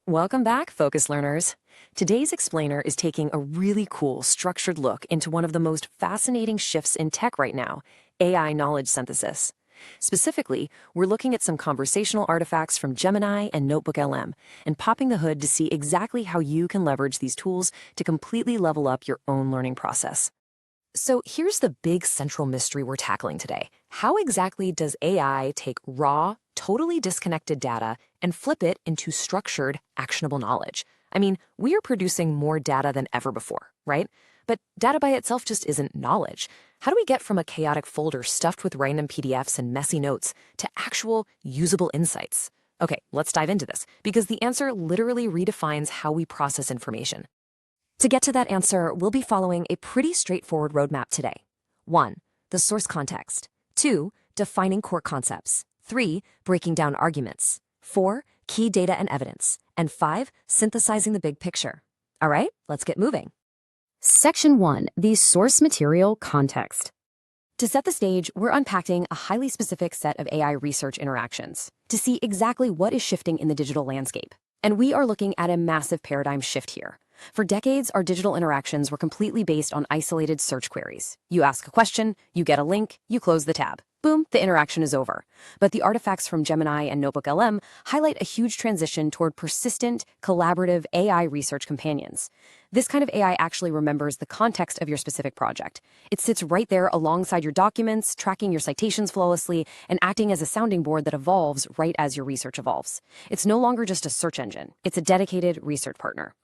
Welcome back, Focus Learners. Today's explainer is taking a really cool, structured look into one of the most fascinating shifts in tech right now, AI knowledge synthesis. Specifically, we're looking at some conversational artifacts from Gemini and NotebookLM and popping the hood to see exactly how you can leverage these tools to completely level up your own learning process. So here's the big central mystery we're tackling today. How exactly does AI take raw, totally disconnected data and flip it into structured, actionable knowledge? I mean, we are producing more data than ever before, right? But data by itself just isn't knowledge. How do we get from a chaotic folder stuffed with random PDFs and messy notes to actual, usable insights? Okay, let's dive into this, because the answer literally redefines how we process information. To get to that answer, we'll be following a pretty straightforward roadmap today. 1. The source context. 2. Defining core concepts. 3. Breaking down arguments. 4. Key data and evidence. And 5. Synthesizing the big picture. All right, let's get moving. Section 1. The source material context. To set the stage, we're unpacking a highly specific set of AI research interactions to see exactly what is shifting in the digital landscape. And we are looking at a massive paradigm shift here. For decades, our digital interactions were completely based on isolated search queries. You ask a question, you get a link, you close the tab. Boom, the interaction is over. But the artifacts from Gemini and NotebookLM highlight a huge transition toward persistent, collaborative AI research companions. This kind of AI actually remembers the context of your specific project. It sits right there alongside your documents, tracking your citations flawlessly, and acting as a sounding board that evolves right as your research evolves. It's no longer just a search engine. It's a dedicated research partner.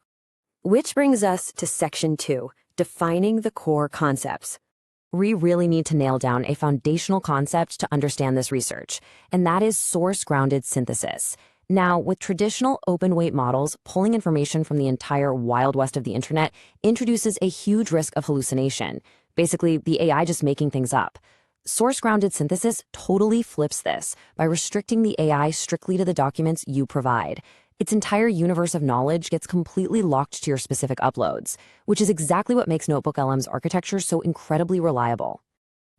Which brings us to Section 2, defining the core concepts. We really need to nail down a foundational concept to understand this research, and that is source-grounded synthesis. Now, with traditional open-weight models, pulling information from the entire wild west of the internet introduces a huge risk of hallucination, basically the AI just making things up. Source-grounded synthesis totally flips this by restricting the AI strictly to the documents you provide. Its entire universe of knowledge gets completely locked to your specific uploads, which is exactly what makes NotebookLM's architecture so incredibly reliable.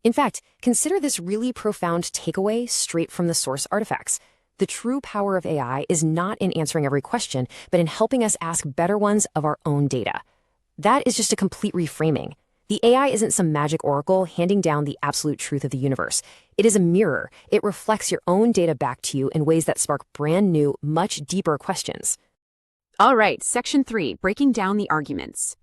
In fact, consider this really profound takeaway straight from the source artifacts. The true power of AI is not in answering every question, but in helping us ask better ones of our own data. That is just a complete reframing. The AI isn't some magic oracle handing down the absolute truth of the universe. It is a mirror. It reflects your own data back to you in ways that spark brand new, much deeper questions. All right, Section 3, breaking down the arguments.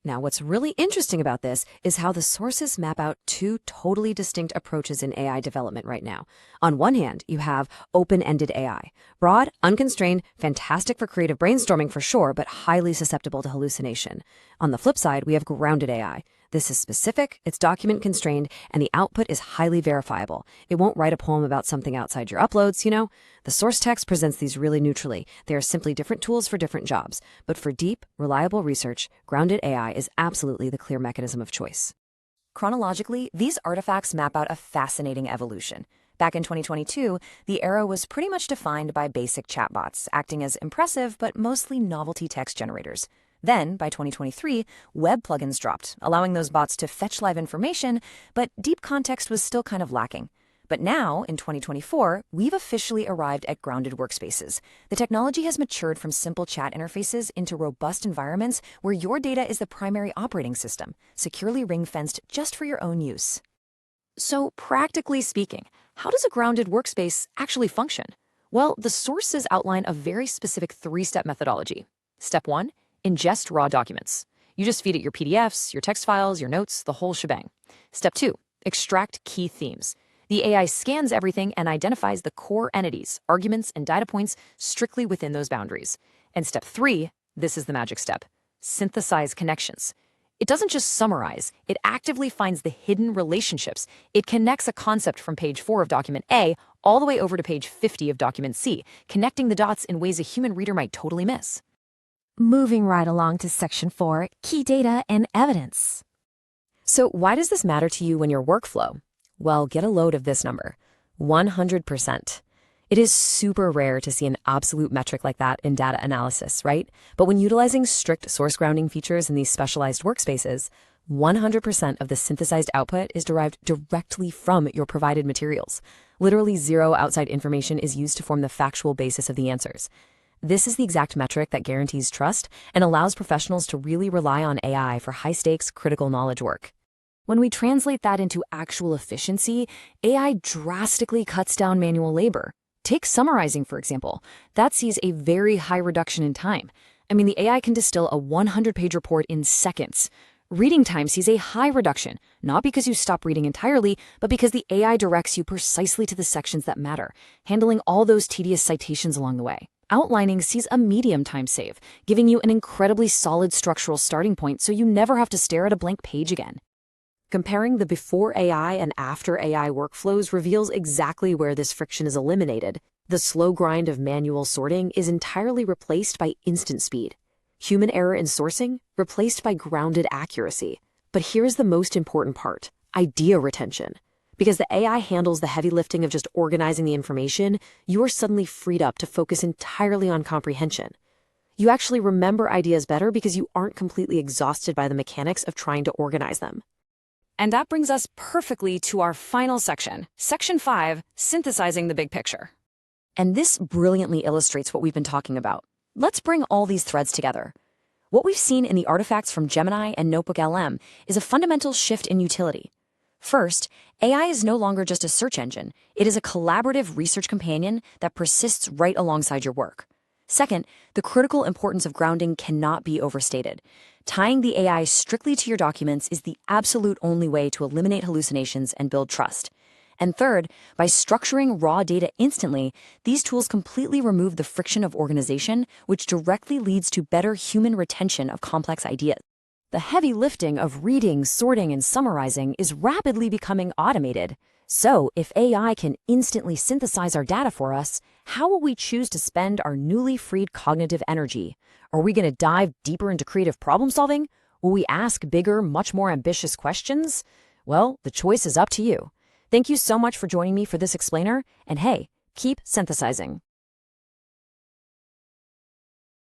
Now, what's really interesting about this is how the sources map out two totally distinct approaches in AI development right now. On one hand, you have open-ended AI. Broad, unconstrained, fantastic for creative brainstorming for sure, but highly susceptible to hallucination. On the flip side, we have grounded AI. This is specific, it's document constrained, and the output is highly verifiable. It won't write a poem about something outside your uploads, you know? The source text presents these really neutrally. They are simply different tools for different jobs. But for deep, reliable research, grounded AI is absolutely the clear mechanism of choice. Chronologically, these artifacts map out a fascinating evolution. Back in 2022, the era was pretty much defined by basic chatbots, acting as impressive but mostly novelty text generators. Then, by 2023, web plugins dropped, allowing those bots to fetch live information, but deep context was still kind of lacking. But now, in 2024, we've officially arrived at grounded workspaces. The technology has matured from simple chat interfaces into robust environments where your data is the primary operating system, securely ring-fenced just for your own use. So, practically speaking, how does a grounded workspace actually function? Well, the sources outline a very specific three-step methodology. Step 1. Ingest raw documents. You just feed it your PDFs, your text files, your notes, the whole shebang. Step 2. Extract key themes. The AI scans everything and identifies the core entities, arguments, and data points strictly within those boundaries. And step 3, this is the magic step, synthesize connections. It doesn't just summarize, it actively finds the hidden relationships. It connects a concept from page 4 of document A all the way over to page 50 of document C, connecting the dots in ways a human reader might totally miss. Moving right along to Section 4, key data and evidence. So why does this matter to you in your workflow? Well, get a load of this number, 100%. It is super rare to see an absolute metric like that in data analysis, right? But when utilizing strict source grounding features in these specialized workspaces, 100% of the synthesized output is derived directly from your provided materials. Literally zero outside information is used to form the factual basis of the answers. This is the exact metric that guarantees trust and allows professionals to really rely on AI for high-stakes, critical knowledge work. When we translate that into actual efficiency, AI drastically cuts down manual labor. Take summarizing, for example. That sees a very high reduction in time. I mean, the AI can distill a 100-page report in seconds. Reading time sees a high reduction, not because you stop reading entirely, but because the AI directs you precisely to the sections that matter, handling all those tedious citations along the way. Outlining sees a medium time save, giving you an incredibly solid structural starting point so you never have to stare at a blank page again. Comparing the before AI and after AI workflows reveals exactly where this friction is eliminated. The slow grind of manual sorting is entirely replaced by instant speed. Human error in sourcing replaced by grounded accuracy. But here's the most important part: idea retention. Because the AI handles the heavy lifting of just organizing the information, you're suddenly freed up to focus entirely on comprehension. You actually remember ideas better because you aren't completely exhausted by the mechanics of trying to organize them. And that brings us perfectly to our final section, Section 5, Synthesizing the Big Picture. And this brilliantly illustrates what we've been talking about. Let's bring all these threads together. What we've seen in the artifacts from Gemini and NotebookLM is a fundamental shift in utility. First, AI is no longer just a search engine. It is a collaborative research companion that persists right alongside your work. Second, the critical importance of grounding cannot be overstated. Tying the AI strictly to your documents is the absolute only way to eliminate hallucinations and build trust. And third, by structuring raw data instantly, these tools completely remove the friction of organization, which directly leads to better human retention of complex ideas. The heavy lifting of reading, sorting, and summarizing is rapidly becoming automated. So, if AI can instantly synthesize our data for us, how will we choose to spend our newly freed cognitive energy? Are we going to dive deeper into creative problem solving? Will we ask bigger, much more ambitious questions? Well, the choice is up to you. Thank you so much for joining me for this explainer, and hey, keep synthesizing.